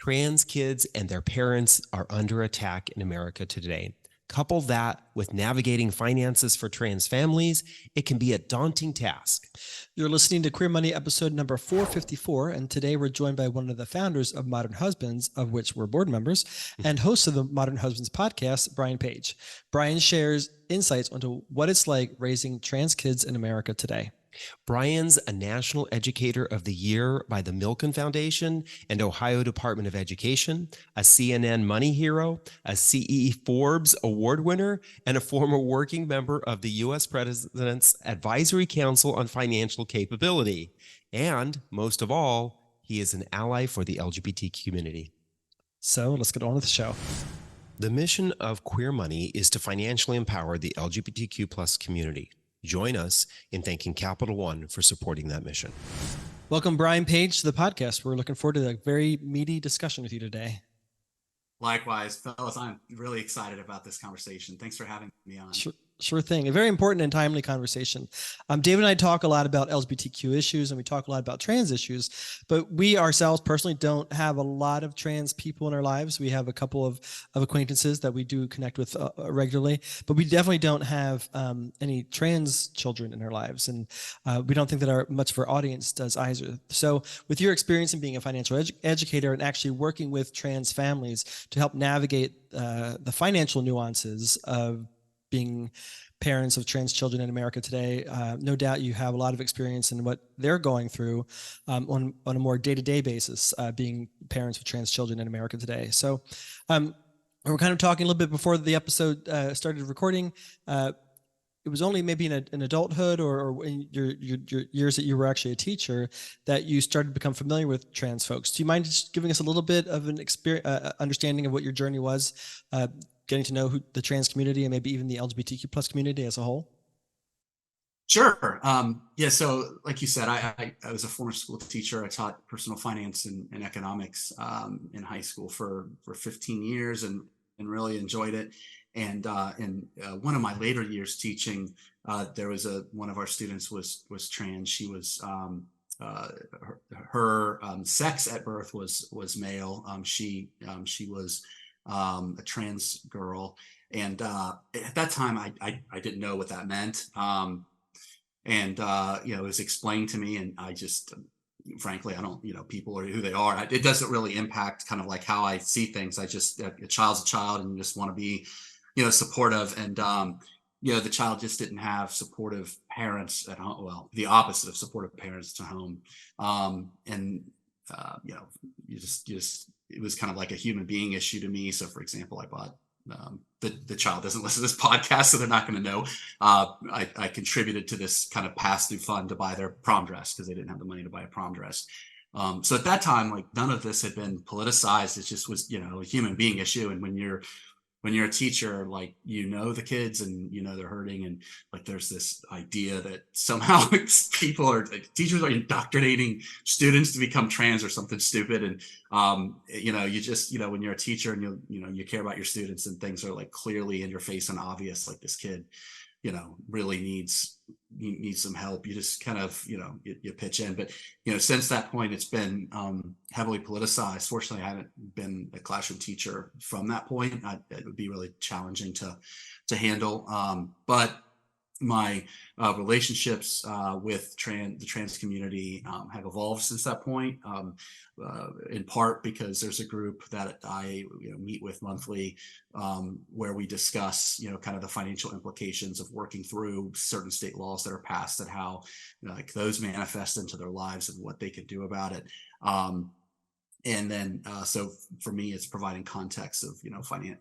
Trans kids and their parents are under attack in America today. Couple that with navigating finances for trans families, it can be a daunting task. You're listening to Queer Money episode number 454, and today we're joined by one of the founders of Modern Husbands, of which we're board members, and host of the Modern Husbands podcast, Brian Page. Brian shares insights into what it's like raising trans kids in America today. Brian's a National Educator of the Year by the Milken Foundation and Ohio Department of Education, a CNN Money Hero, a CE Forbes Award winner, and a former working member of the U.S. President's Advisory Council on Financial Capability. And most of all, he is an ally for the LGBT community. So let's get on with the show. The mission of Queer Money is to financially empower the LGBTQ plus community. Join us in thanking Capital One for supporting that mission. Welcome, Brian Page, to the podcast. We're looking forward to a very meaty discussion with you today. Likewise, fellas, I'm really excited about this conversation. Thanks for having me on. Sure thing. A very important and timely conversation. David and I talk a lot about LGBTQ issues, and we talk a lot about trans issues, but we ourselves personally don't have a lot of trans people in our lives. We have a couple of acquaintances that we do connect with regularly, but we definitely don't have any trans children in our lives, and we don't think that much of our audience does either. So with your experience in being a financial educator and actually working with trans families to help navigate the financial nuances of being parents of trans children in America today, no doubt you have a lot of experience in what they're going through on a more day-to-day basis, being parents of trans children in America today. So we're kind of talking a little bit before the episode started recording. It was only maybe in adulthood or in your years that you were actually a teacher that you started to become familiar with trans folks. Do you mind just giving us a little bit of an understanding of what your journey was, getting to know the trans community and maybe even the LGBTQ plus community as a whole? Sure. Yeah. So like you said, I was a former school teacher. I taught personal finance and economics in high school for 15 years and really enjoyed it. And in one of my later years teaching, there was one of our students was trans. She was her sex at birth was male. She was a trans girl, and at that time I didn't know what that meant. It was explained to me, and I just frankly, I don't, people are who they are. It doesn't really impact kind of like how I see things. I just, a child's a child and you just want to be, supportive. And, the child just didn't have supportive parents at home. Well, the opposite of supportive parents to home. You just, it was kind of like a human being issue to me. So for example, I bought, the child doesn't listen to this podcast, so they're not going to know. I contributed to this kind of pass-through fund to buy their prom dress because they didn't have the money to buy a prom dress. So at that time, like none of this had been politicized. It just was, a human being issue. And when you're a teacher, like, the kids and, they're hurting. And like, there's this idea that somehow teachers are indoctrinating students to become trans or something stupid. And, you just, when you're a teacher and you care about your students and things are like clearly in your face and obvious, like this kid, really needs some help. You just kind of, you pitch in. But, since that point, it's been heavily politicized. Fortunately, I haven't been a classroom teacher from that point. It would be really challenging to handle. But my relationships with the trans community have evolved since that point, in part because there's a group that I meet with monthly where we discuss kind of the financial implications of working through certain state laws that are passed and how like those manifest into their lives and what they can do about it. And then, so for me, it's providing context of,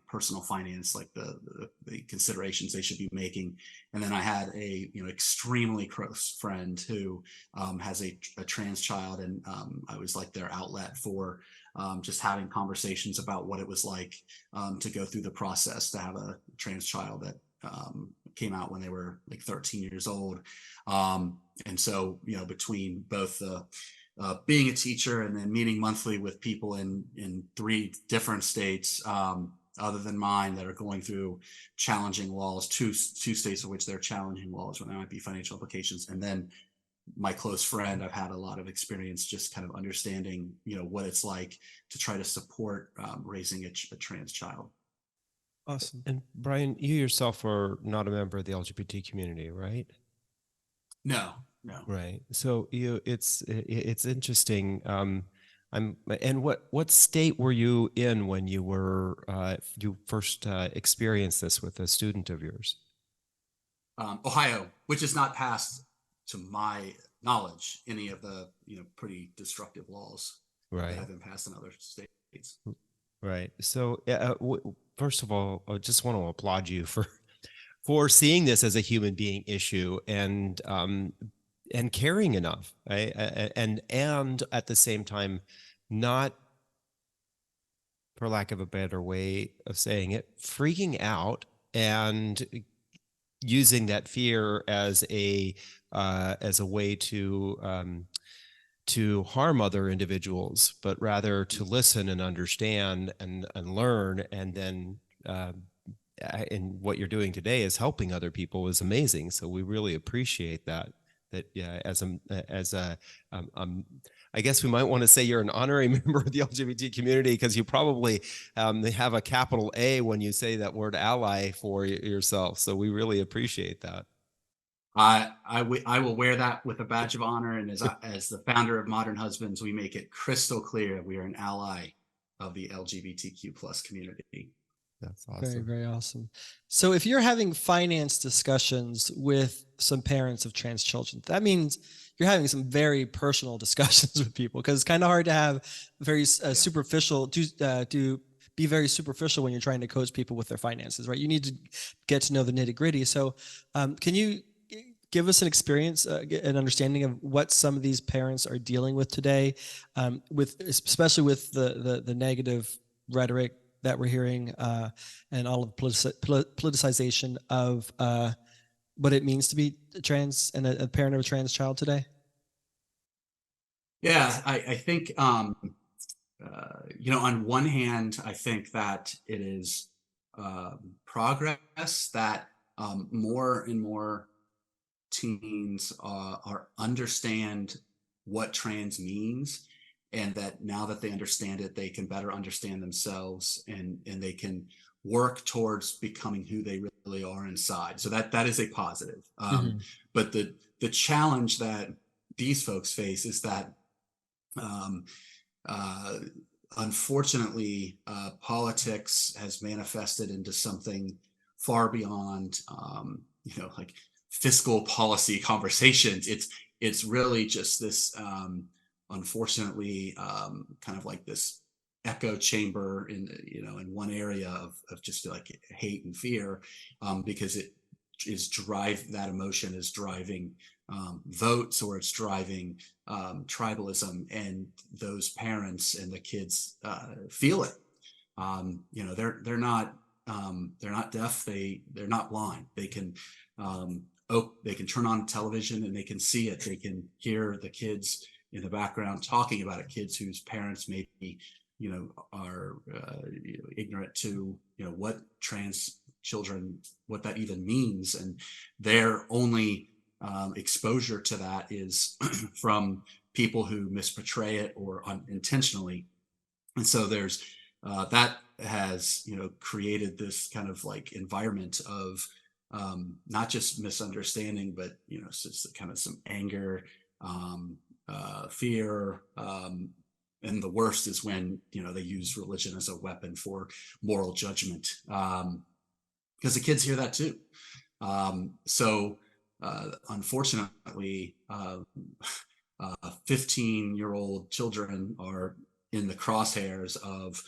personal finance, like the considerations they should be making. And then I had a, extremely close friend who has a trans child. And I was like their outlet for just having conversations about what it was like to go through the process to have a trans child that came out when they were like 13 years old. And so, between both the being a teacher and then meeting monthly with people in 3 different states other than mine that are going through challenging laws, two states of which they're challenging laws when there might be financial implications, and then my close friend, I've had a lot of experience just kind of understanding, what it's like to try to support raising a trans child. Awesome. And Brian, you yourself are not a member of the LGBT community, right? No. Right. So it's interesting. And what state were you in when you first experienced this with a student of yours? Ohio, which has not passed, to my knowledge, any of the pretty destructive laws that have been passed in other states. Right. So first of all, I just want to applaud you for seeing this as a human being issue and caring enough, right? And at the same time, not, for lack of a better way of saying it, freaking out and using that fear as a way to harm other individuals, but rather to listen and understand and learn. And then and what you're doing today is helping other people is amazing. So we really appreciate that. That I guess we might want to say you're an honorary member of the LGBT community, because you probably have a capital A when you say that word ally for yourself. So we really appreciate that. I will wear that with a badge of honor, and as the founder of Modern Husbands, we make it crystal clear we are an ally of the LGBTQ plus community. That's awesome. Very, very awesome. So if you're having finance discussions with some parents of trans children, that means you're having some very personal discussions with people, because it's kind of hard to have very superficial, be very superficial when you're trying to coach people with their finances, right? You need to get to know the nitty gritty. So can you give us an experience, an understanding of what some of these parents are dealing with today, especially with the negative rhetoric that we're hearing, and all of the politicization of what it means to be trans and a parent of a trans child today? Yeah, I think, on one hand, I think that it is progress that more and more teens are understand what trans means, and that now that they understand it, they can better understand themselves, and they can work towards becoming who they really are inside. So that is a positive. But the challenge that these folks face is that unfortunately, politics has manifested into something far beyond like fiscal policy conversations. It's really just this unfortunately kind of like this echo chamber in one area of just like hate and fear, because it is that emotion is driving votes, or it's driving tribalism, and those parents and the kids feel it. They're not deaf, they're not blind. They can they can turn on television and they can see it. They can hear the kids in the background talking about it, kids whose parents maybe are ignorant to what trans children, what that even means, and their only exposure to that is from people who misportray it or unintentionally. And so there's that has created this kind of like environment of not just misunderstanding, but just kind of some anger, fear, and the worst is when they use religion as a weapon for moral judgment, because the kids hear that too. So unfortunately, 15-year-old children are in the crosshairs of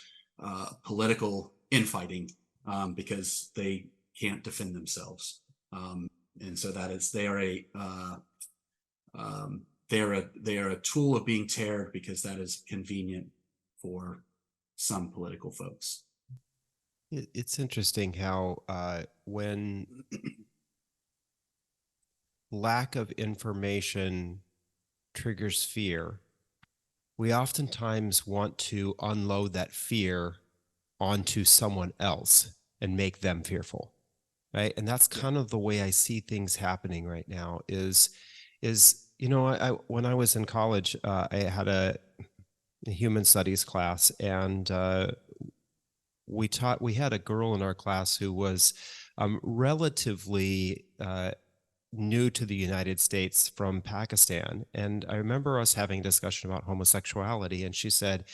political infighting, because they can't defend themselves, and so they are a tool of being teared, because that is convenient for some political folks. It's interesting how when lack of information triggers fear, we oftentimes want to unload that fear onto someone else and make them fearful, right? And that's kind of the way I see things happening right now is when I was in college, I had a human studies class, and we had a girl in our class who was relatively new to the United States from Pakistan. And I remember us having a discussion about homosexuality, and she said,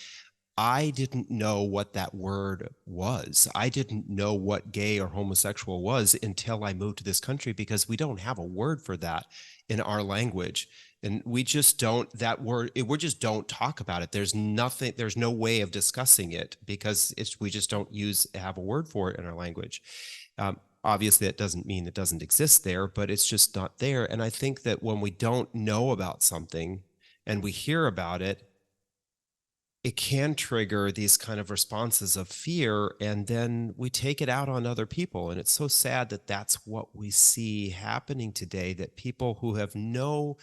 I didn't know what that word was. I didn't know what gay or homosexual was until I moved to this country, because we don't have a word for that in our language. And we just don't, that word, we just don't talk about it. There's nothing, there's no way of discussing it, because we just don't have a word for it in our language. Obviously, that doesn't mean it doesn't exist there, but it's just not there. And I think that when we don't know about something and we hear about it, it can trigger these kind of responses of fear, and then we take it out on other people. And it's so sad that that's what we see happening today, that people who have no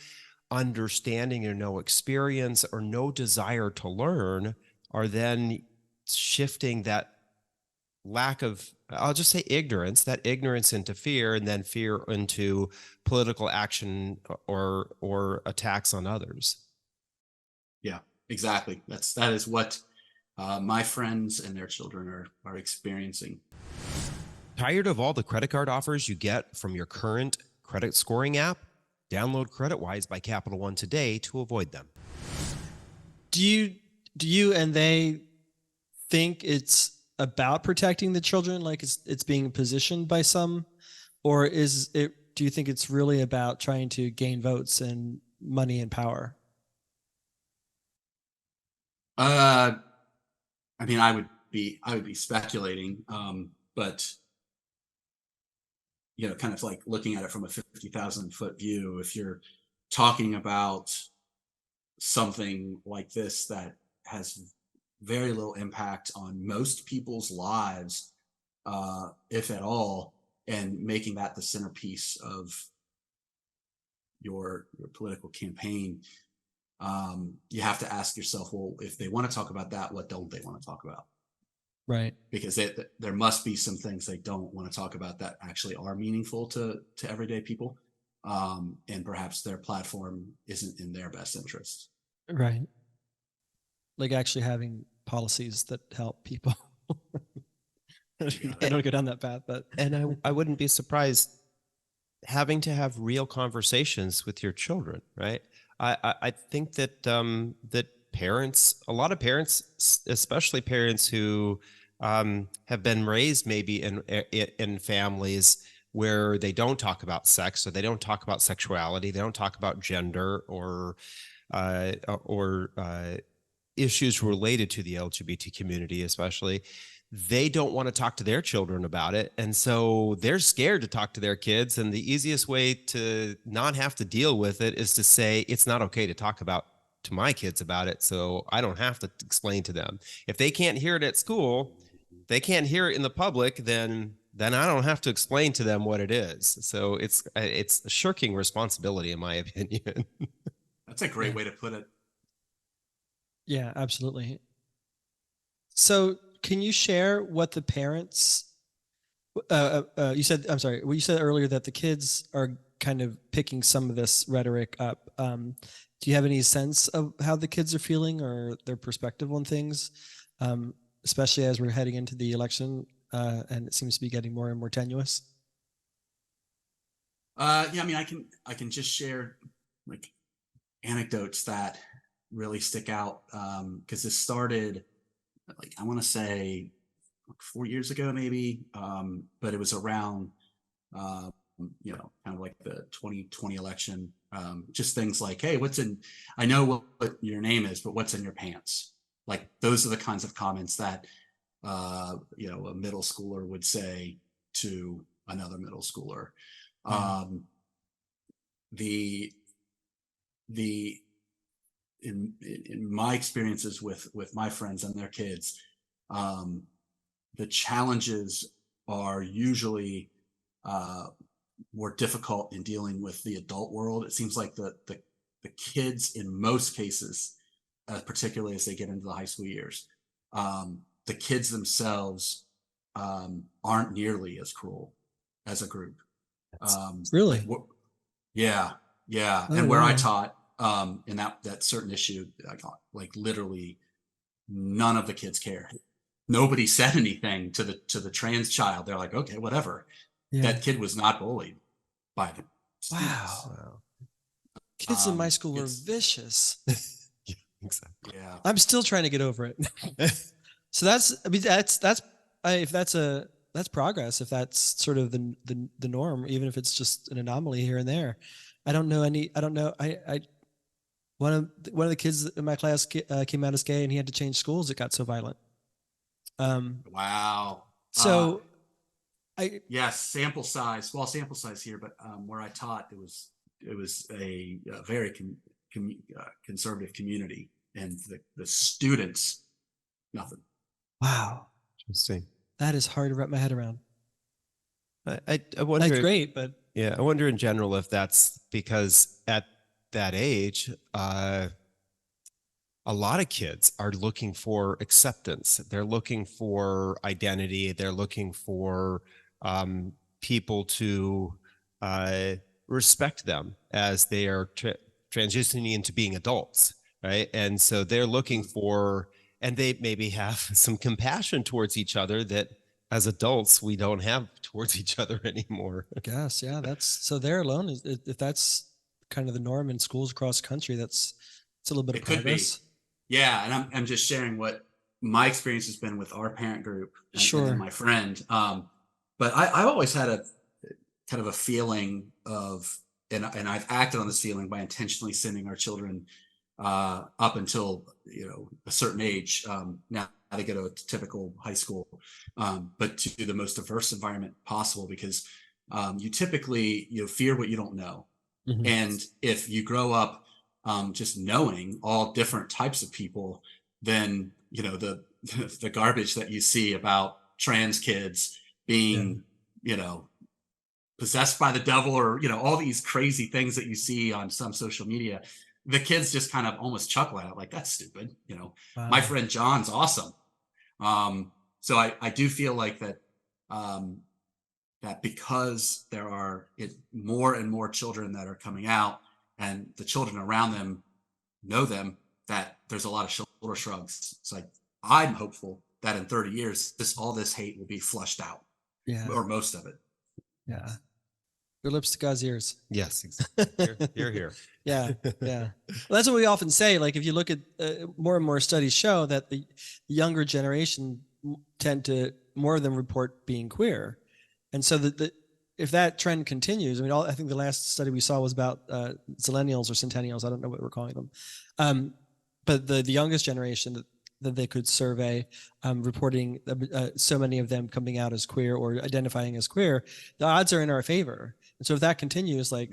understanding or no experience or no desire to learn are then shifting that lack of, I'll just say ignorance, that ignorance into fear, and then fear into political action or attacks on others. Yeah, exactly. That is what my friends and their children are experiencing. Tired of all the credit card offers you get from your current credit scoring app? Download CreditWise by Capital One today to avoid them. Do you and they think it's about protecting the children, like it's being positioned by some, or do you think it's really about trying to gain votes and money and power? I mean, I would be speculating, but kind of like looking at it from a 50,000-foot view, if you're talking about something like this that has very little impact on most people's lives, if at all, and making that the centerpiece of your political campaign, you have to ask yourself, well, if they want to talk about that, what don't they want to talk about? Right. Because there must be some things they don't want to talk about that actually are meaningful to everyday people, and perhaps their platform isn't in their best interest. Right. Like actually having policies that help people. I don't go down that path, but I wouldn't be surprised having to have real conversations with your children, right? I think that that parents, a lot of parents, especially parents who have been raised maybe in families where they don't talk about sex, or they don't talk about sexuality, they don't talk about gender or uh, or issues related to the LGBT community, especially, they don't want to talk to their children about it. And so they're scared to talk to their kids. And the easiest way to not have to deal with it is to say, it's not okay to talk to my kids about it. So I don't have to explain to them. If they can't hear it at school, they can't hear it in the public, then I don't have to explain to them what it is. So it's a shirking responsibility, in my opinion. That's a great way to put it. Yeah, absolutely. So can you share what the parents, you said, I'm sorry, well, you said earlier that the kids are kind of picking some of this rhetoric up. Do you have any sense of how the kids are feeling or their perspective on things, especially as we're heading into the election, and it seems to be getting more and more tenuous? Yeah, I mean, I can just share like anecdotes that really stick out, because this started, like, I want to say like 4 years ago, maybe, but it was around, kind of like the 2020 election. Just things like, hey, I know what your name is, but what's in your pants? Like, those are the kinds of comments that, a middle schooler would say to another middle schooler. The in my experiences with my friends and their kids, the challenges are usually more difficult in dealing with the adult world. It seems like the kids, in most cases, particularly as they get into the high school years, the kids themselves aren't nearly as cruel as a group. Really? Yeah. Yeah. Oh, And where I wow. taught, in that certain issue, I got like literally none of the kids cared. Nobody said anything to the trans child. They're like, okay, whatever. Yeah. That kid was not bullied by the students. Wow. Wow. Kids in my school were It's vicious. Yeah, exactly. yeah. I'm still trying to get over it. So I mean, if that's progress, if that's sort of the norm, even if it's just an anomaly here and there. I don't know. One of the kids in my class came out as gay, and he had to change schools. It got so violent. Wow. So I Yes, small sample size here, but where I taught, it was a very conservative community, and the students, nothing. wow, Interesting. that is hard to wrap my head around. I That's wonder. great, but Yeah, I wonder in general if that's because at that age, a lot of kids are looking for acceptance. They're looking for identity. They're looking for people to uh, respect them as they are transitioning into being adults, right? And so they're looking for, and they maybe have some compassion towards each other that as adults we don't have towards each other anymore. I guess, yeah, that's so there alone is if that's kind of the norm in schools across the country, it's a little bit of It could be. progress. Yeah, and I'm just sharing what my experience has been with our parent group and then Sure. my friend. But I've always had a kind of a feeling of, and I've acted on this feeling by intentionally sending our children up until a certain age. Now they go to a typical high school, but to the most diverse environment possible, because you typically fear what you don't know, Mhm. and if you grow up just knowing all different types of people, then the garbage that you see about trans kids Yeah. being possessed by the devil, or all these crazy things that you see on some social media, the kids just kind of almost chuckle at it, like, that's stupid. My Wow. friend John's awesome. So I do feel like that, um, that because there are more and more children that are coming out, and the children around them know them, that there's a lot of shoulder shrugs. It's like, I'm hopeful that in 30 years all this hate will be flushed out, Yeah. or most of it. Yeah. Your lips to God's ears. Yes, exactly. Here. Yeah, yeah. Well, that's what we often say. Like, if you look at more and more studies show that the younger generation tend to, more of them report being queer, and so if that trend continues, I mean, I think the last study we saw was about zillennials or centennials. I don't know what we're calling them, but the youngest generation that they could survey, reporting so many of them coming out as queer or identifying as queer, the odds are in our favor. And so if that continues, like,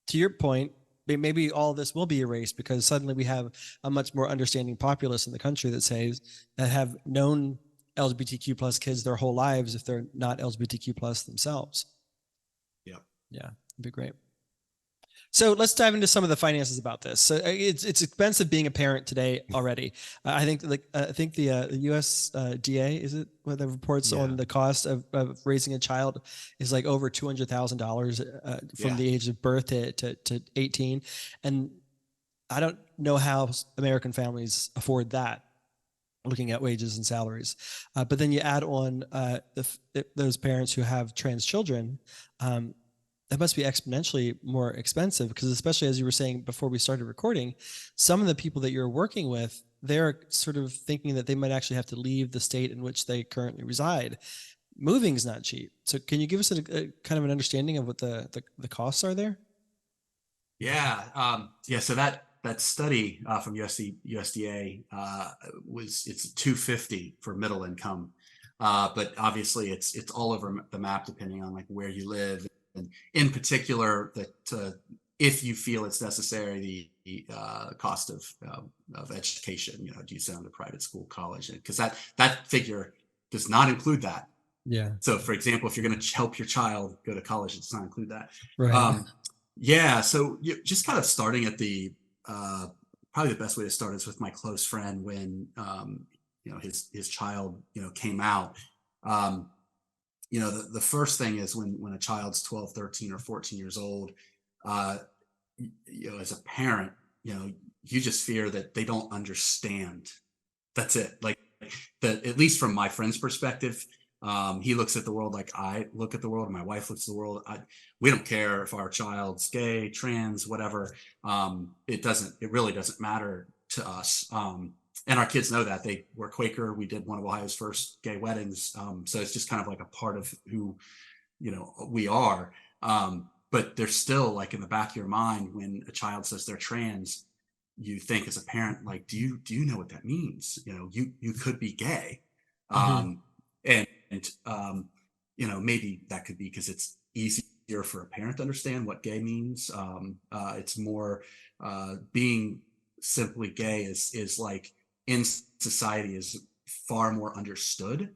to your point, maybe all this will be erased because suddenly we have a much more understanding populace in the country that have known LGBTQ plus kids their whole lives if they're not LGBTQ plus themselves. Yeah. Yeah, it'd be great. So let's dive into some of the finances about this. So it's expensive being a parent today already. I think the USDA, is it, what the reports on the cost of raising a child is like over $200,000 from the age of birth to 18, and I don't know how American families afford that, looking at wages and salaries. But then you add on those parents who have trans children. That must be exponentially more expensive, because especially as you were saying before we started recording, some of the people that you're working with, they're sort of thinking that they might actually have to leave the state in which they currently reside. Moving is not cheap. So can you give us a kind of an understanding of what the costs are there? Yeah. So that study from USDA it's 250 for middle income, but obviously it's all over the map depending on like where you live, and in particular that if you feel it's necessary, the cost of education. Do you send them to private school, college? Because that figure does not include that. Yeah. So, for example, if you're going to help your child go to college, it does not include that. Right. Yeah, so just kind of starting at the probably the best way to start is with my close friend when his child came out. The first thing is when a child's 12, 13, or 14 years old, as a parent, you just fear that they don't understand. That's it. Like that, at least from my friend's perspective, he looks at the world like I look at the world, and my wife looks at the world. We don't care if our child's gay, trans, whatever. It really doesn't matter to us. And our kids know that. We're Quaker. We did one of Ohio's first gay weddings. So it's just kind of like a part of who, we are. But there's still, like, in the back of your mind, when a child says they're trans, you think as a parent, like, do you know what that means? You could be gay. And maybe that could be because it's easier for a parent to understand what gay means. It's more being simply gay is like in society is far more understood.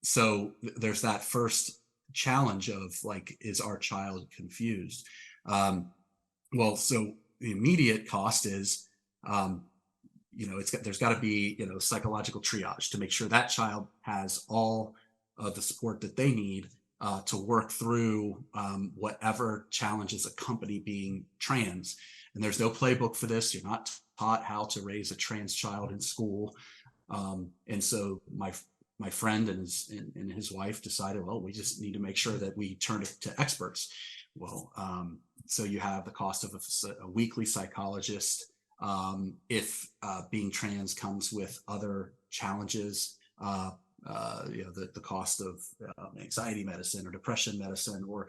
So there's that first challenge of, like, is our child confused? Well, so the immediate cost is, there's got to be, psychological triage to make sure that child has all of the support that they need to work through whatever challenges accompany being trans. And there's no playbook for this. You're not taught how to raise a trans child in school. And so my friend and his wife decided, well, we just need to make sure that we turn it to experts. Well, so you have the cost of a weekly psychologist. If being trans comes with other challenges, the cost of anxiety medicine or depression medicine, or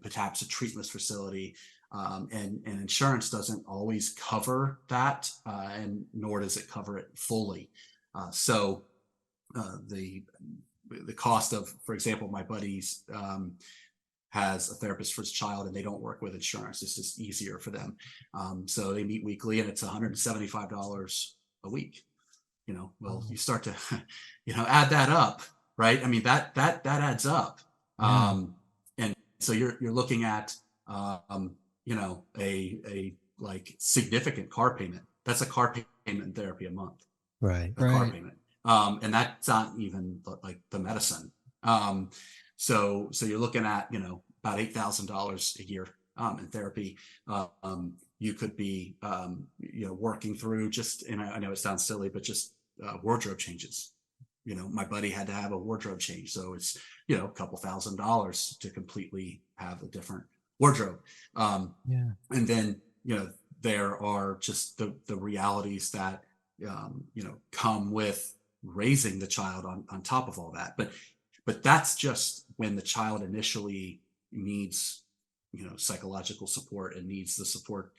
perhaps a treatment facility, and insurance doesn't always cover that, and nor does it cover it fully. So the cost of, for example, my buddies has a therapist for his child, and they don't work with insurance. It's just easier for them. So they meet weekly, and it's $175 a week. Well, you start to, add that up, right? I mean, that adds up. Yeah. And so you're looking at, a like significant car payment. That's a car payment in therapy a month. Right. A car payment. And that's not even like the medicine. So you're looking at, about $8,000 a year in therapy. You could be, working through just, and I know it sounds silly, but just wardrobe changes. My buddy had to have a wardrobe change. So it's, a couple $1,000s to completely have a different wardrobe. And then, there are just the realities that, come with raising the child on top of all that. But that's just when the child initially needs, psychological support and needs the support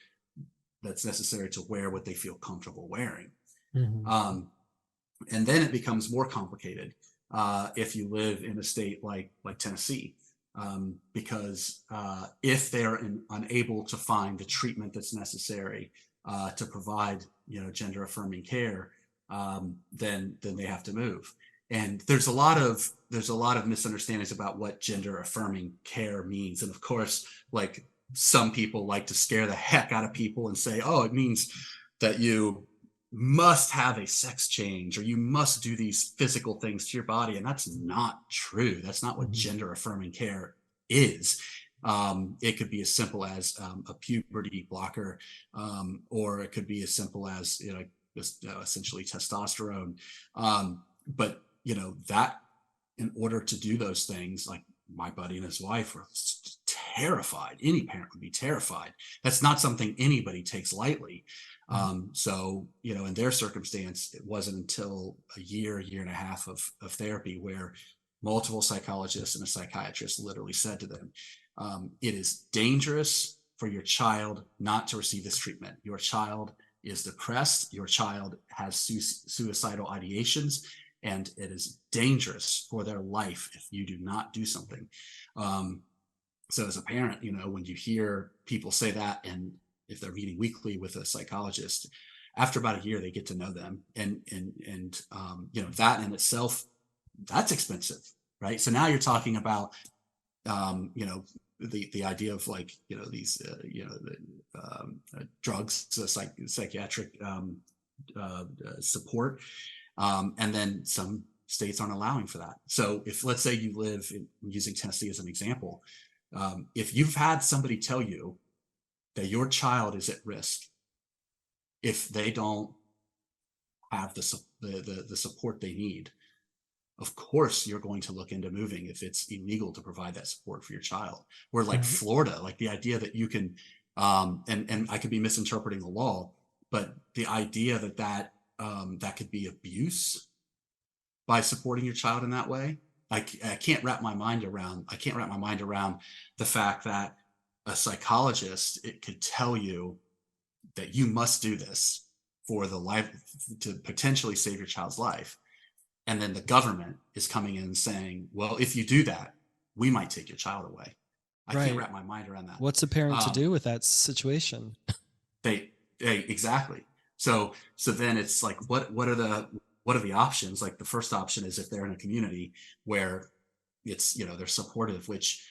that's necessary to wear what they feel comfortable wearing. And then it becomes more complicated if you live in a state like Tennessee, because if they're unable to find the treatment that's necessary to provide, gender affirming care, then they have to move. And there's a lot of misunderstandings about what gender affirming care means. And of course, like, some people like to scare the heck out of people and say, oh, it means that you must have a sex change, or you must do these physical things to your body. And that's not true. That's not what gender affirming care is. It could be as simple as a puberty blocker, or it could be as simple as, essentially testosterone. But that, in order to do those things, like my buddy and his wife were terrified. Any parent would be terrified. That's not something anybody takes lightly. So, in their circumstance, it wasn't until a year and a half of therapy where multiple psychologists and a psychiatrist literally said to them, it is dangerous for your child not to receive this treatment. Your child is depressed. Your child has suicidal ideations, and it is dangerous for their life if you do not do something. So as a parent, when you hear people say that, and if they're meeting weekly with a psychologist, after about a year, they get to know them, and that in itself, that's expensive, right? So now you're talking about, the idea of, like, these, drugs, psychiatric support, and then some states aren't allowing for that. So if, let's say, you live using Tennessee as an example, If you've had somebody tell you that your child is at risk if they don't have the support they need, of course you're going to look into moving if it's illegal to provide that support for your child. Or like Florida, like the idea that you can, and I could be misinterpreting the law, but the idea that that could be abuse by supporting your child in that way. I can't wrap my mind around. I can't wrap my mind around the fact that a psychologist, it could tell you that you must do this for the life to potentially save your child's life. And then the government is coming in and saying, well, if you do that, we might take your child away. I can't wrap my mind around that. What's a parent to do with that situation? They exactly. So then it's like, what are the options? Like the first option is if they're in a community where it's, they're supportive, which,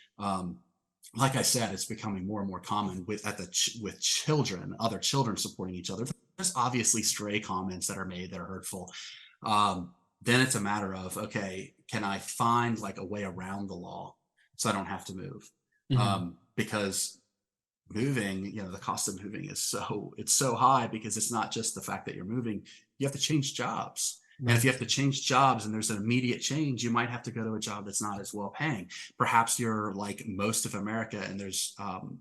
like I said, it's becoming more and more common with children, other children supporting each other. There's obviously stray comments that are made that are hurtful. Then it's a matter of, okay, can I find like a way around the law so I don't have to move? Because moving, the cost of moving is so high, because it's not just the fact that you're moving, you have to change jobs. And if you have to change jobs and there's an immediate change, you might have to go to a job that's not as well paying. Perhaps you're like most of America and there's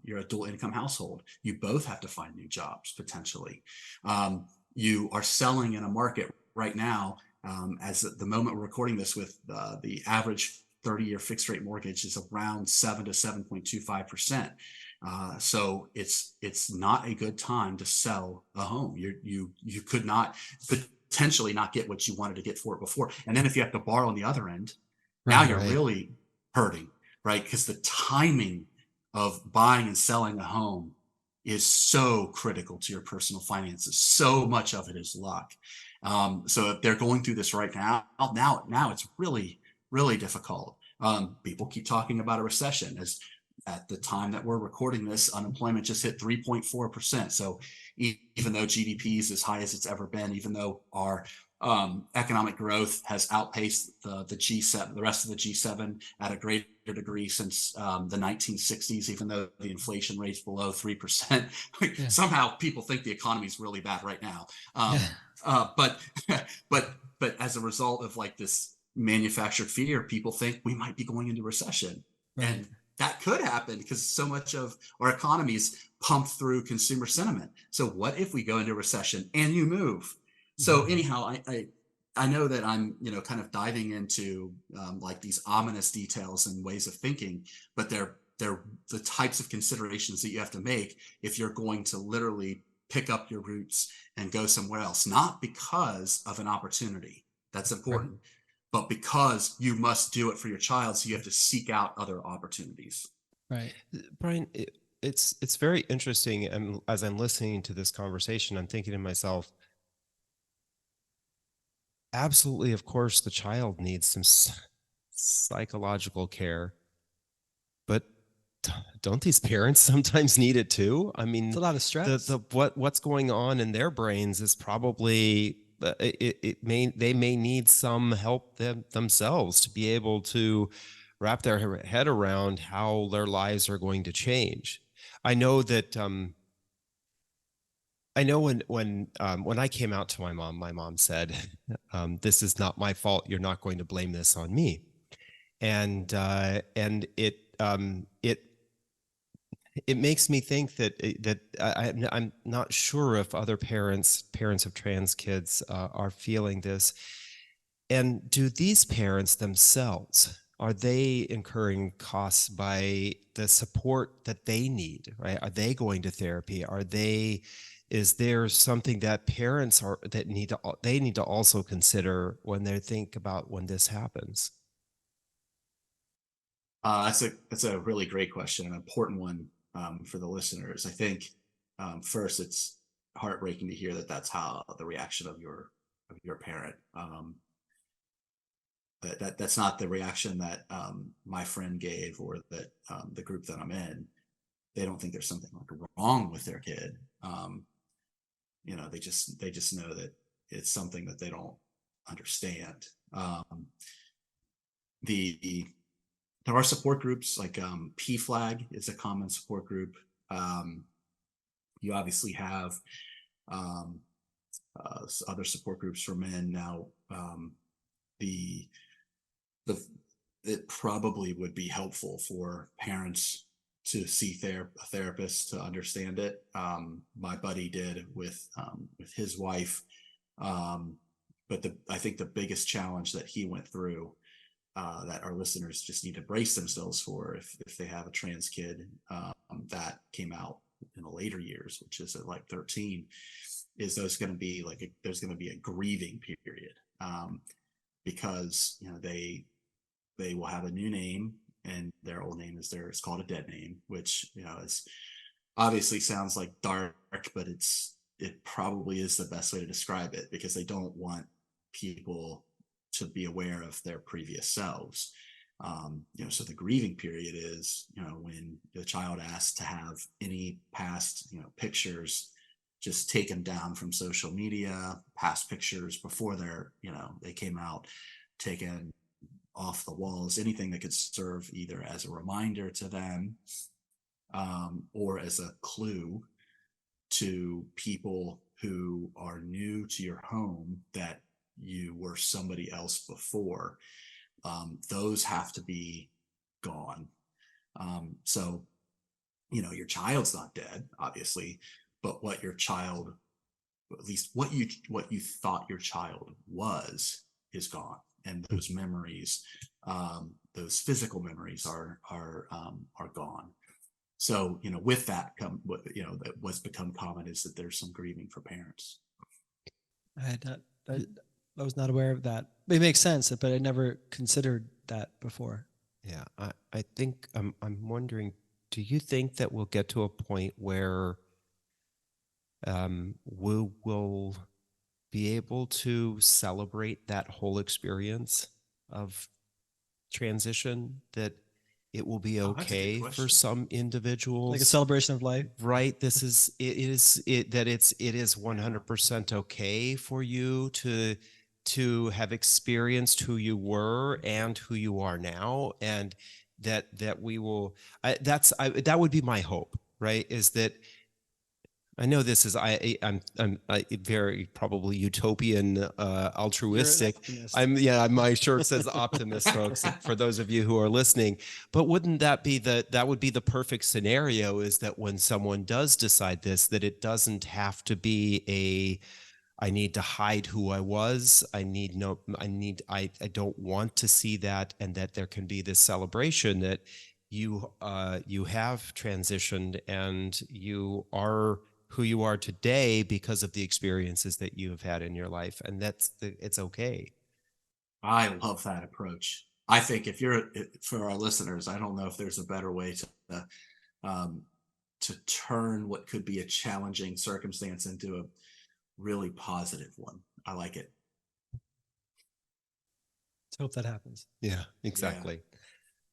you're a dual income household. You both have to find new jobs potentially. You are selling in a market right now, as the moment we're recording this, with the average 30-year fixed rate mortgage is around 7 to 7.25%. So it's not a good time to sell a home. You could not potentially not get what you wanted to get for it before. And then if you have to borrow on the other end, now you're really hurting, right? Because the timing of buying and selling a home is so critical to your personal finances. So much of it is luck. So if they're going through this right now it's really, really difficult. People keep talking about a recession. As at the time that we're recording this, unemployment just hit 3.4%. So even though GDP is as high as it's ever been, even though our economic growth has outpaced the G7, the rest of the G7 at a greater degree since the 1960s, even though the inflation rate's below 3%, somehow people think the economy is really bad right now. But as a result of like this manufactured fear, people think we might be going into recession. And that could happen because so much of our economy is pumped through consumer sentiment. So what if we go into recession and you move? So anyhow, I know that I'm, kind of diving into like these ominous details and ways of thinking, but they're the types of considerations that you have to make if you're going to literally pick up your roots and go somewhere else, not because of an opportunity. That's important. But because you must do it for your child, so you have to seek out other opportunities. Right. Brian, it's very interesting. And as I'm listening to this conversation, I'm thinking to myself, absolutely, of course, the child needs some psychological care, but don't these parents sometimes need it too? I mean, it's a lot of stress. What's going on in their brains is probably they may need some help themselves to be able to wrap their head around how their lives are going to change. I know that when I came out to my mom said, "This is not my fault. You're not going to blame this on me," and it makes me think that I'm not sure if other parents of trans kids are feeling this. And do these parents themselves, are they incurring costs by the support that they need, right? Are they going to therapy? Is there something that parents need to also consider when they think about when this happens? That's a really great question, an important one for the listeners. I think first, it's heartbreaking to hear that that's how the reaction of your parent. That's not the reaction that my friend gave, or that the group that I'm in. They don't think there's something like wrong with their kid. They just know that it's something that they don't understand. The there are support groups like PFLAG is a common support group. You obviously have um, other support groups for men now. The the it probably would be helpful for parents to see a therapist to understand it. My buddy did with his wife, but I think the biggest challenge that he went through, that our listeners just need to brace themselves for if they have a trans kid that came out in the later years, which is at like 13, is there's going to be a grieving period, because they will have a new name and their old name it's called a dead name, which is obviously sounds like dark, but it probably is the best way to describe it, because they don't want people to be aware of their previous selves. So the grieving period is, when the child asks to have any past, pictures just taken down from social media, past pictures before they came out, taken off the walls, anything that could serve either as a reminder to them, or as a clue to people who are new to your home that you were somebody else before. Those have to be gone. So, your child's not dead, obviously, but what your child, at least what you thought your child was, is gone, and those memories, those physical memories are gone. So, with that that what's become common is that there's some grieving for parents. I was not aware of that. It makes sense, but I never considered that before. Yeah, I think I'm wondering, do you think that we'll get to a point where we will be able to celebrate that whole experience of transition, that it will be Oh, that's a good okay for question. some individuals, Like a celebration of life? right? It is 100% okay for you to have experienced who you were and who you are now, and that we will, that would be my hope, right? Is that, I know this is I'm very probably utopian, You're an altruistic. optimist. My shirt says optimist, folks, for those of you who are listening. But wouldn't that would be the perfect scenario, is that when someone does decide this, that it doesn't have to be I need to hide who I was. I don't want to see that, and that there can be this celebration that you have transitioned and you are who you are today because of the experiences that you have had in your life, and it's okay. I love that approach. I think for our listeners, I don't know if there's a better way um, to turn what could be a challenging circumstance into a really positive one. I like it. Let's hope that happens. Yeah, exactly.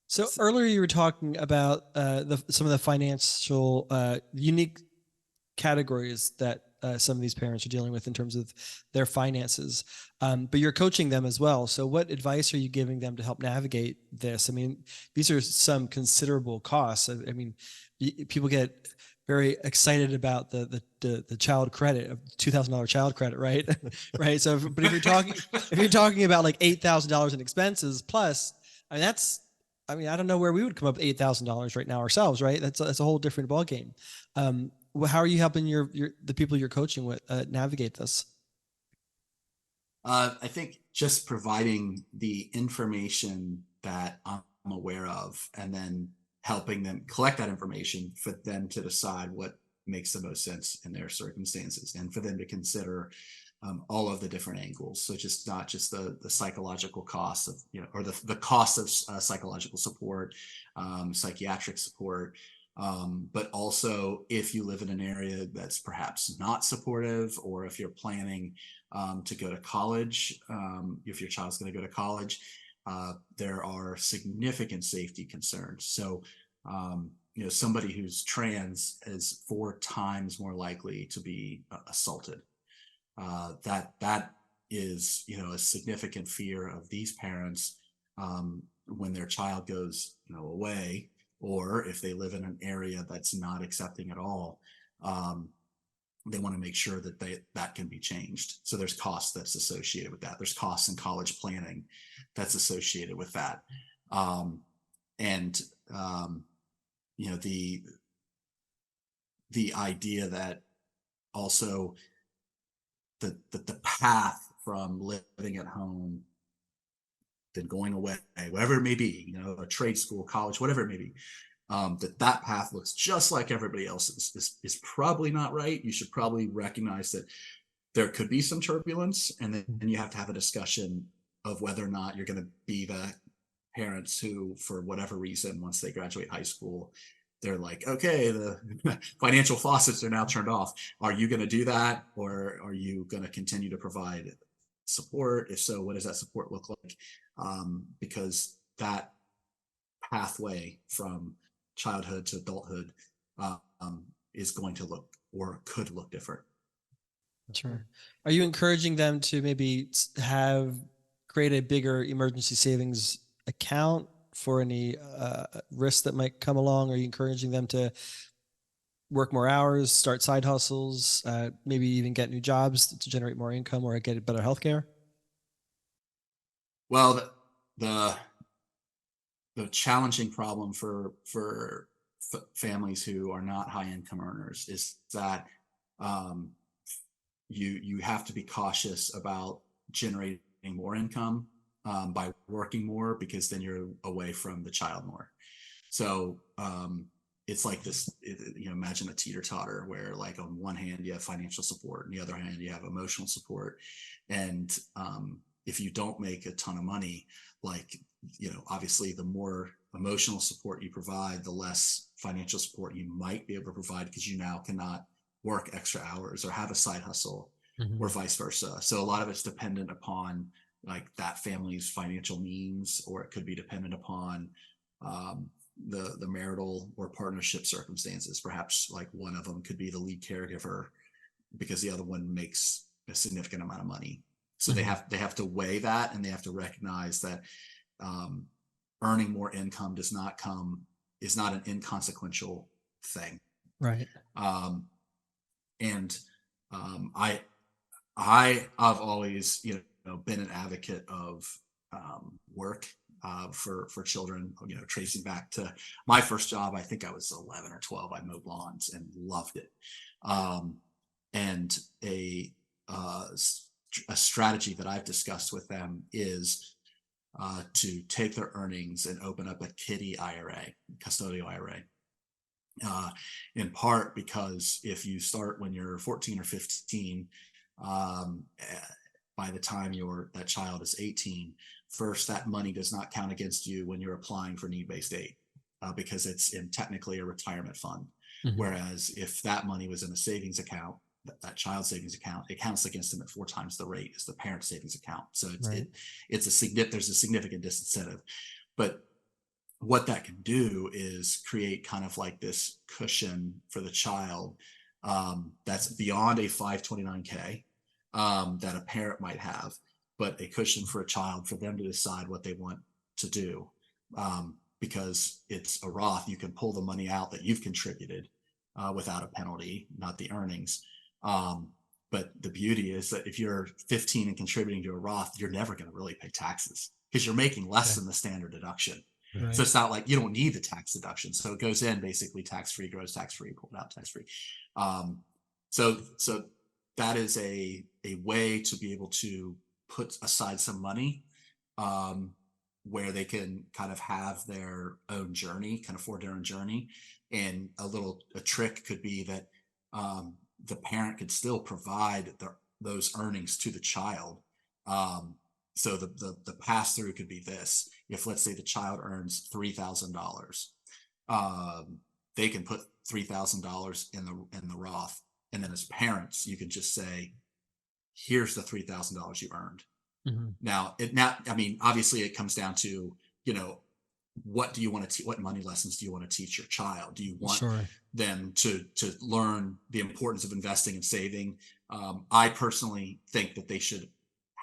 So earlier you were talking about some of the financial unique categories that some of these parents are dealing with in terms of their finances, but you're coaching them as well. So what advice are you giving them to help navigate this? I mean, these are some considerable costs. I mean, people get very excited about the child credit of $2,000 child credit, right? Right. So, but if you're talking about like $8,000 in expenses plus, I mean, I don't know where we would come up with $8,000 right now ourselves, right? That's a whole different ballgame. How are you helping the people you're coaching with navigate this? I think just providing the information that I'm aware of, and then helping them collect that information for them to decide what makes the most sense in their circumstances, and for them to consider all of the different angles. So just not just the psychological costs of, or the cost of psychological support, psychiatric support, but also if you live in an area that's perhaps not supportive, or if you're planning to go to college, if your child's going to go to college, there are significant safety concerns. So, somebody who's trans is 4 times more likely to be assaulted. That is, a significant fear of these parents, when their child goes, away, or if they live in an area that's not accepting at all, they want to make sure that that can be changed. So there's costs that's associated with that. There's costs in college planning that's associated with that. The idea that also the path from living at home, then going away, whatever it may be, a trade school, college, whatever it may be, that path looks just like everybody else's is probably not right. You should probably recognize that there could be some turbulence, and then you have to have a discussion of whether or not you're going to be the parents who, for whatever reason, once they graduate high school, they're like, okay, the financial faucets are now turned off. Are you going to do that, or are you going to continue to provide support? If so, what does that support look like? Because that pathway from childhood to adulthood is going to look, or could look, different. Sure. Are you encouraging them to maybe create a bigger emergency savings account for any risks that might come along? Are you encouraging them to work more hours, start side hustles, maybe even get new jobs to generate more income or get better healthcare? Well, the challenging problem for families who are not high income earners is that you have to be cautious about generating more income by working more, because then you're away from the child more. So it's like this, imagine a teeter-totter where, like, on one hand you have financial support, and the other hand you have emotional support. And if you don't make a ton of money, like, obviously the more emotional support you provide, the less financial support you might be able to provide, because you now cannot work extra hours or have a side hustle, or vice versa. So a lot of it's dependent upon, like, that family's financial means, or it could be dependent upon the marital or partnership circumstances. Perhaps, like, one of them could be the lead caregiver because the other one makes a significant amount of money. So they have to weigh that, and they have to recognize that earning more income is not an inconsequential thing. Right. I've always, been an advocate of work for children, tracing back to my first job. I think I was 11 or 12. I mowed lawns and loved it. And a strategy that I've discussed with them is to take their earnings and open up a kiddie IRA, custodial IRA. In part because if you start when you're 14 or 15, by the time that child is 18, first, that money does not count against you when you're applying for need-based aid, because it's technically a retirement fund. Whereas if that money was in a savings account, that child savings account, it counts against them at 4 times the rate as the parent savings account. So there's a significant disincentive. But what that can do is create kind of like this cushion for the child that's beyond a 529K that a parent might have, but a cushion for a child for them to decide what they want to do. Because it's a Roth, you can pull the money out that you've contributed without a penalty, not the earnings. But the beauty is that if you're 15 and contributing to a Roth, you're never going to really pay taxes, because you're making less than the standard deduction. Right. So it's not like you don't need the tax deduction. So it goes in basically tax-free, grows tax-free, pulled out tax-free. So that is a way to be able to put aside some money where they can kind of have their own journey, can afford their own journey. And a trick could be that the parent could still provide those earnings to the child. So the pass through could be this: if, let's say, the child earns $3,000, they can put $3,000 in the Roth, and then as parents, you can just say, "Here's the $3,000 you earned." Now, I mean, obviously, it comes down to, what do you want to what money lessons do you want to teach your child? Do you want them to learn the importance of investing and saving? I personally think that they should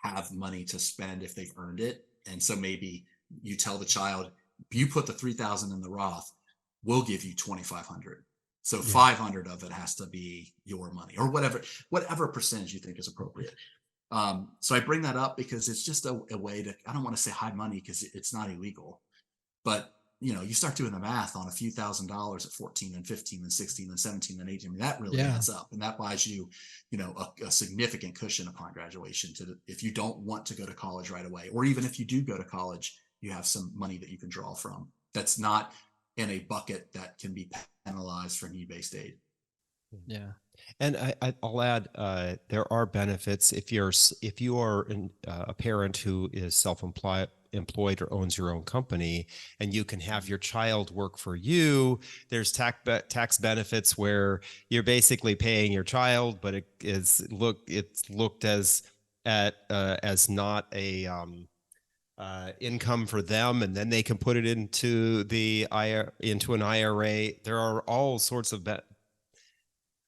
have money to spend if they've earned it, and so maybe you tell the child, you put the 3,000 in the Roth, we'll give you 2,500. So 500 of it has to be your money, or whatever percentage you think is appropriate. So I bring that up because it's just a way to, I don't want to say hide money because it's not illegal, but you start doing the math on a few $1,000s at 14 and 15 and 16 and 17 and 18. I mean, that really adds up, and that buys you, a significant cushion upon graduation if you don't want to go to college right away, or even if you do go to college, you have some money that you can draw from. That's not in a bucket that can be penalized for need-based aid. Yeah. And I'll add, there are benefits if you are a parent who is employed or owns your own company, and you can have your child work for you. There's tax benefits where you're basically paying your child, but it's looked as not a income for them, and then they can put it into an IRA. There are all sorts of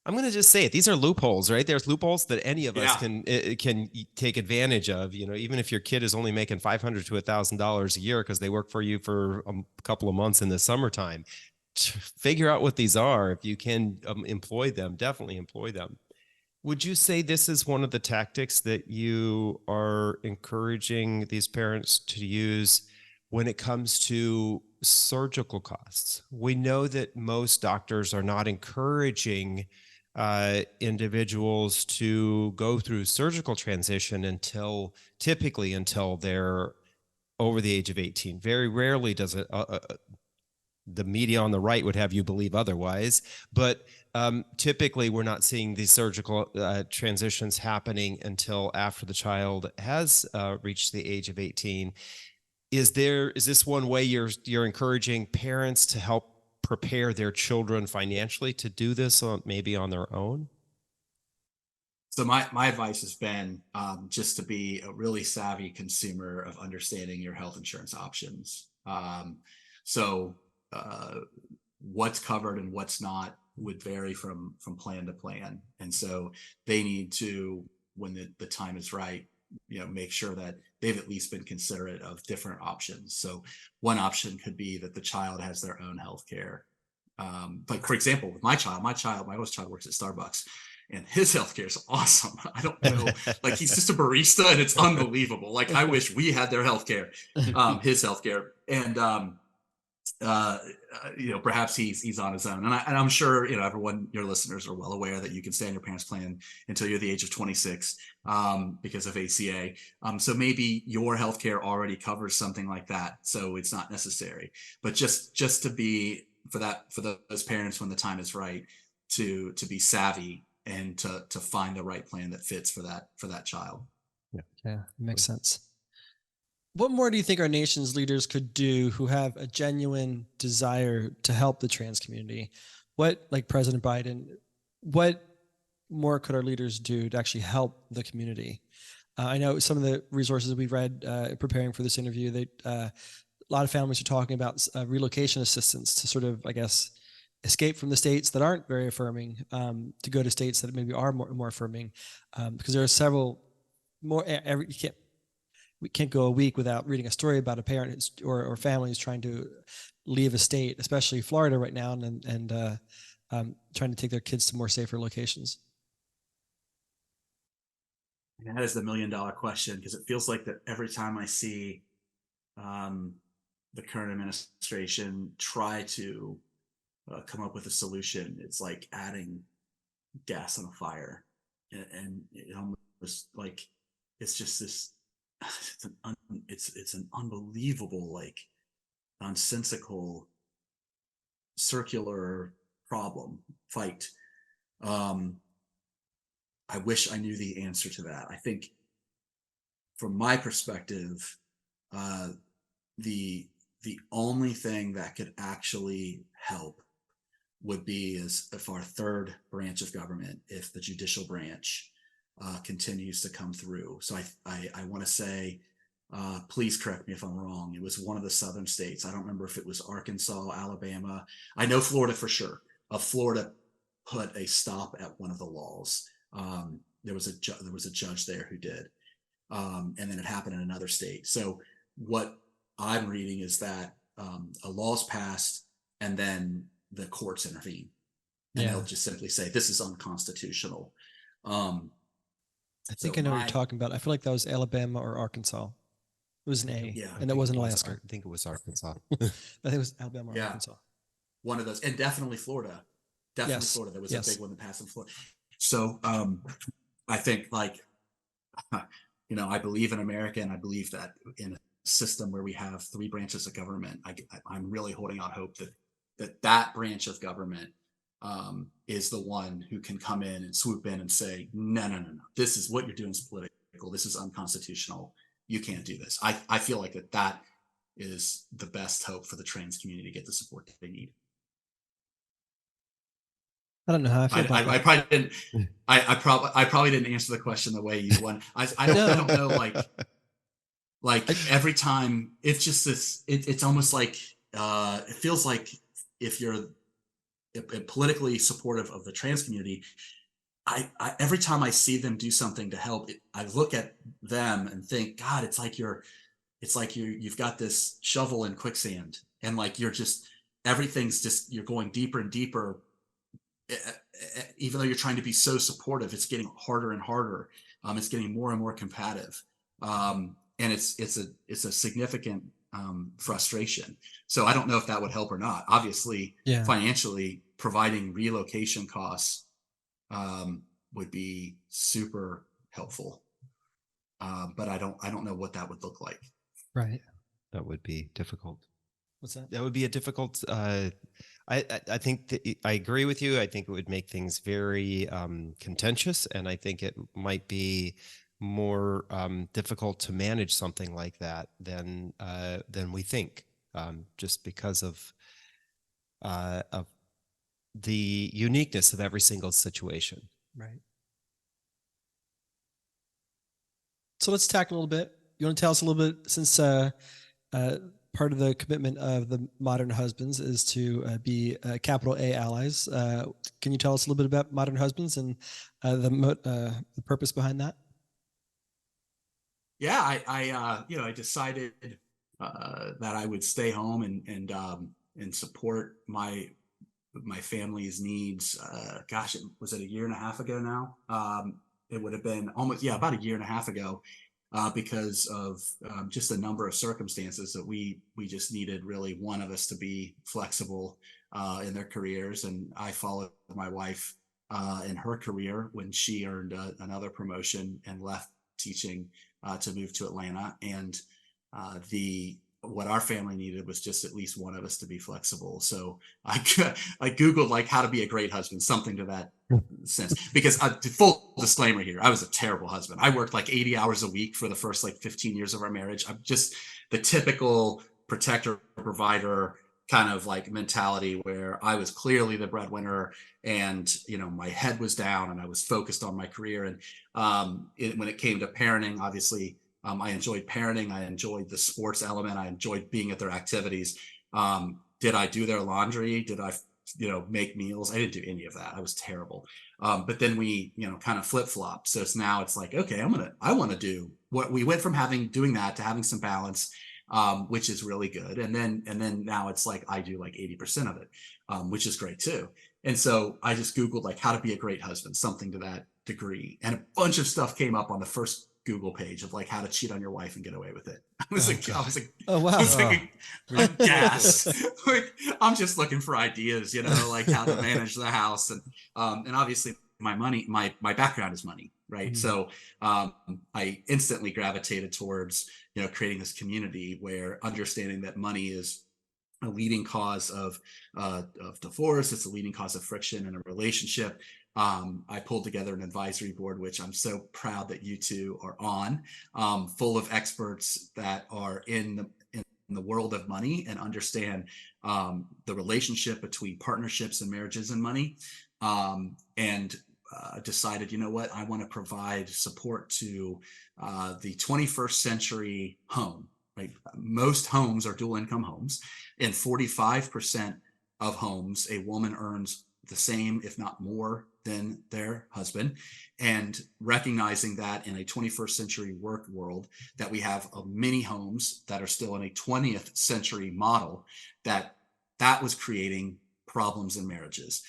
I'm going to just say it. These are loopholes, right? There's loopholes that any of us can take advantage of. Even if your kid is only making $500 to $1,000 a year because they work for you for a couple of months in the summertime, figure out what these are. If you can employ them, definitely employ them. Would you say this is one of the tactics that you are encouraging these parents to use when it comes to surgical costs? We know that most doctors are not encouraging individuals to go through surgical transition typically until they're over the age of 18. Very rarely does the media on the right would have you believe otherwise, but typically we're not seeing these surgical transitions happening until after the child has reached the age of 18. Is this one way you're encouraging parents to help prepare their children financially to do this maybe on their own? So my advice has been just to be a really savvy consumer of understanding your health insurance options. So what's covered and what's not would vary from plan to plan, and so they need to, when the time is right, make sure that they've at least been considerate of different options. So one option could be that the child has their own health care. Like, for example, with my oldest child works at Starbucks, and his healthcare is awesome. I don't know, like, he's just a barista, and it's unbelievable. Like, I wish we had their healthcare, his healthcare, and perhaps he's on his own. And I'm sure, everyone, your listeners, are well aware that you can stay on your parents' plan until you're the age of 26 because of ACA. So maybe your healthcare already covers something like that, so it's not necessary. But just to be for those parents, when the time is right, to be savvy and to find the right plan that fits for that child. Yeah, makes sense. What more do you think our nation's leaders could do who have a genuine desire to help the trans community? Like President Biden, what more could our leaders do to actually help the community? I know some of the resources we've read preparing for this interview, a lot of families are talking about relocation assistance to sort of, I guess, escape from the states that aren't very affirming to go to states that maybe are more affirming, because there are several more. We can't go a week without reading a story about a parent or family who's trying to leave a state, especially Florida right now, and trying to take their kids to more safer locations. And that is the $1 million question, because it feels like that every time I see the current administration try to come up with a solution, it's like adding gas on a fire, and it almost like it's just this. It's an unbelievable, like, nonsensical, circular fight. I wish I knew the answer to that. I think, from my perspective, the only thing that could actually help would be if our third branch of government, if the judicial branch continues to come through. So I want to say, please correct me if I'm wrong, it was one of the southern states. I don't remember if it was Arkansas, Alabama. I know Florida for sure. Florida put a stop at one of the laws. There was a judge there who did, and then it happened in another state. So what I'm reading is that a law's passed and then the courts intervene, and Yeah. they'll just simply say this is unconstitutional. I think So I know what you're talking about. I feel like that was Alabama or Arkansas. It was an A, Yeah, and that wasn't Alaska. I think it was Arkansas. I think it was Alabama or Yeah. Arkansas. One of those, and definitely Florida. Definitely Yes. Florida. There was Yes. a big one that passed in Florida. So I think, like, you know, I believe in America, and I believe that in a system where we have three branches of government, I'm really holding out hope that branch of government is the one who can come in and swoop in and say, no, this is what you're doing is political. This is unconstitutional. You can't do this. I feel like that is the best hope for the trans community to get the support that they need. I don't know how I feel about that. I probably didn't. I probably didn't answer the question the way you want. I don't know. Like every time, it's just this. It's almost like it feels like if you're politically supportive of the trans community, I every time I see them do something to help, I look at them and think, God, it's like you've got this shovel in quicksand, and like everything's just, you're going deeper and deeper. Even though you're trying to be so supportive, it's getting harder and harder. It's getting more and more combative, and it's a significant frustration. So I don't know if that would help or not. Obviously, financially, providing relocation costs would be super helpful, but I don't know what that would look like. Right. That would be difficult. What's that? That would be a difficult. I think that I agree with you. I think it would make things very contentious, and I think it might be more difficult to manage something like that than we think, just because of the uniqueness of every single situation. Right. So let's tackle a little bit. You want to tell us a little bit, since part of the commitment of the Modern Husbands is to be capital A allies. Can you tell us a little bit about Modern Husbands and the purpose behind that? Yeah, I decided that I would stay home and support my family's needs. Gosh, was it a year and a half ago now? It would have been about a year and a half ago. Because of just a number of circumstances that we just needed really one of us to be flexible in their careers. And I followed my wife in her career when she earned another promotion and left teaching to move to Atlanta. And what our family needed was just at least one of us to be flexible. So I Googled like how to be a great husband, something to that sense, because full disclaimer here, I was a terrible husband. I worked like 80 hours a week for the first like 15 years of our marriage. I'm just the typical protector, provider kind of like mentality, where I was clearly the breadwinner, and my head was down and I was focused on my career. And when it came to parenting, obviously I enjoyed parenting. I enjoyed the sports element. I enjoyed being at their activities. Did I do their laundry? Did I make meals? I didn't do any of that. I was terrible. But then we, kind of flip-flopped. So it's like, okay, I want to do what we went from doing that to having some balance, which is really good. And then now it's like, I do like 80% of it, which is great too. And so I just Googled like how to be a great husband, something to that degree. And a bunch of stuff came up on the first Google page of like how to cheat on your wife and get away with it. I was like, oh wow, I guess like, I'm just looking for ideas, like how to manage the house, and obviously my background is money, right? So I instantly gravitated towards creating this community where understanding that money is a leading cause of divorce. It's a leading cause of friction in a relationship. I pulled together an advisory board, which I'm so proud that you two are on, full of experts that are in the world of money and understand the relationship between partnerships and marriages and money, and decided, what, I want to provide support to the 21st century home. Right? Most homes are dual income homes, and 45% of homes, a woman earns the same, if not more, than their husband, and recognizing that in a 21st century work world that we have many homes that are still in a 20th century model, that was creating problems in marriages,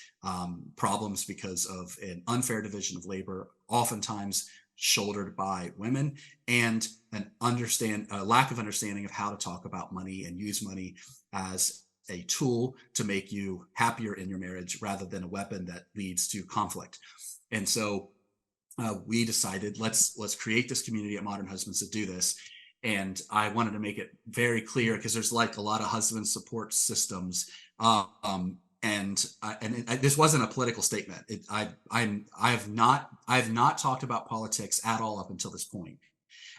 problems because of an unfair division of labor, oftentimes shouldered by women, and a lack of understanding of how to talk about money and use money as a tool to make you happier in your marriage rather than a weapon that leads to conflict. And so we decided, let's create this community at Modern Husbands to do this. And I wanted to make it very clear, because there's like a lot of husband support systems. This wasn't a political statement. I have not talked about politics at all up until this point.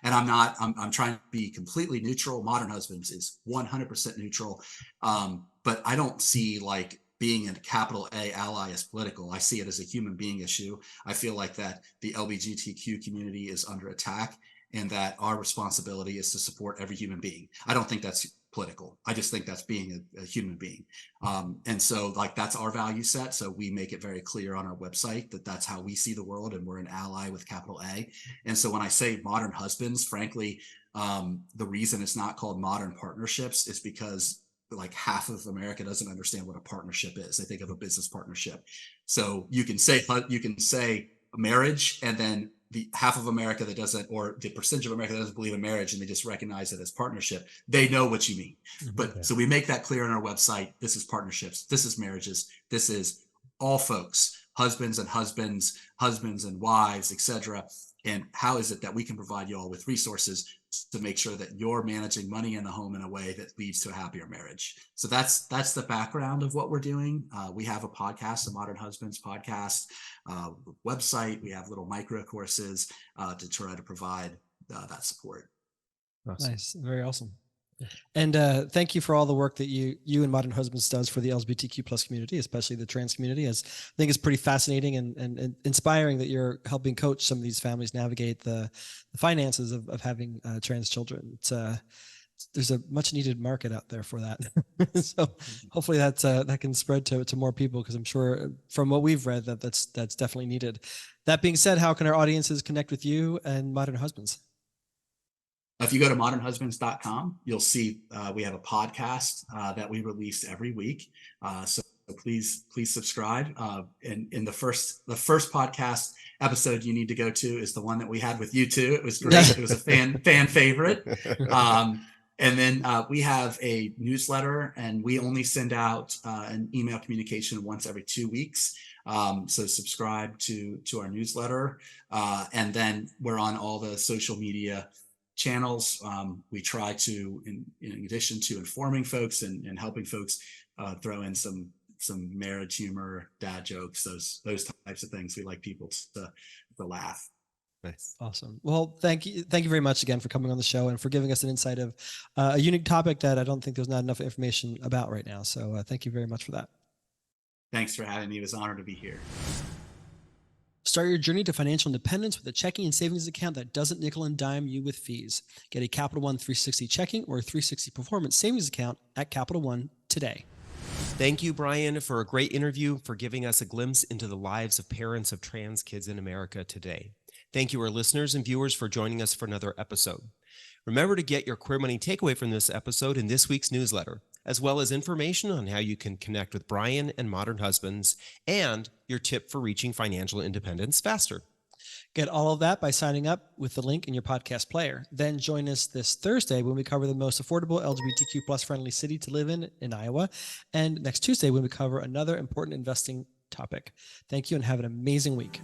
And I'm trying to be completely neutral. Modern Husbands is 100% neutral. But I don't see like being a capital A ally as political. I see it as a human being issue. I feel like that the LGBTQ community is under attack, and that our responsibility is to support every human being. I don't think that's political. I just think that's being a human being. And so like that's our value set. So we make it very clear on our website that that's how we see the world, and we're an ally with capital A. And so when I say Modern Husbands, frankly, the reason it's not called Modern Partnerships is because like half of America doesn't understand what a partnership is. They think of a business partnership. So you can say marriage, and then the half of America that doesn't, or the percentage of America that doesn't believe in marriage, and they just recognize it as partnership. They know what you mean. But so we make that clear on our website. This is partnerships. This is marriages. This is all folks, husbands and wives, etc. And how is it that we can provide you all with resources to make sure that you're managing money in the home in a way that leads to a happier marriage? So that's the background of what we're doing. We have a podcast, the Modern Husbands podcast, website. We have little micro courses to try to provide that support. Awesome. Nice. Very awesome. And thank you for all the work that you and Modern Husbands does for the LGBTQ plus community, especially the trans community. I think it's pretty fascinating and inspiring that you're helping coach some of these families navigate the finances of having trans children. There's a much needed market out there for that. So hopefully that can spread to more people, because I'm sure from what we've read that's definitely needed. That being said, how can our audiences connect with you and Modern Husbands? If you go to modernhusbands.com, you'll see we have a podcast that we release every week. So please subscribe. And the first podcast episode you need to go to is the one that we had with you two. It was great. It was a fan favorite. And then we have a newsletter, and we only send out an email communication once every 2 weeks. So subscribe to our newsletter. And then we're on all the social media channels. We try to, in addition to informing folks and helping folks, throw in some marriage humor, dad jokes, those types of things. We like people to laugh. Nice. Awesome. Well, thank you very much again for coming on the show and for giving us an insight of a unique topic that I don't think there's not enough information about right now. So thank you very much for that. Thanks for having me. It was an honor to be here. Start your journey to financial independence with a checking and savings account that doesn't nickel and dime you with fees. Get a Capital One 360 checking or 360 performance savings account at Capital One today. Thank you, Brian, for a great interview, for giving us a glimpse into the lives of parents of trans kids in America today. Thank you, our listeners and viewers, for joining us for another episode. Remember to get your Queer Money takeaway from this episode in this week's newsletter, as well as information on how you can connect with Brian and Modern Husbands, and your tip for reaching financial independence faster. Get all of that by signing up with the link in your podcast player. Then join us this Thursday when we cover the most affordable LGBTQ plus friendly city to live in Iowa, and next Tuesday when we cover another important investing topic. Thank you and have an amazing week.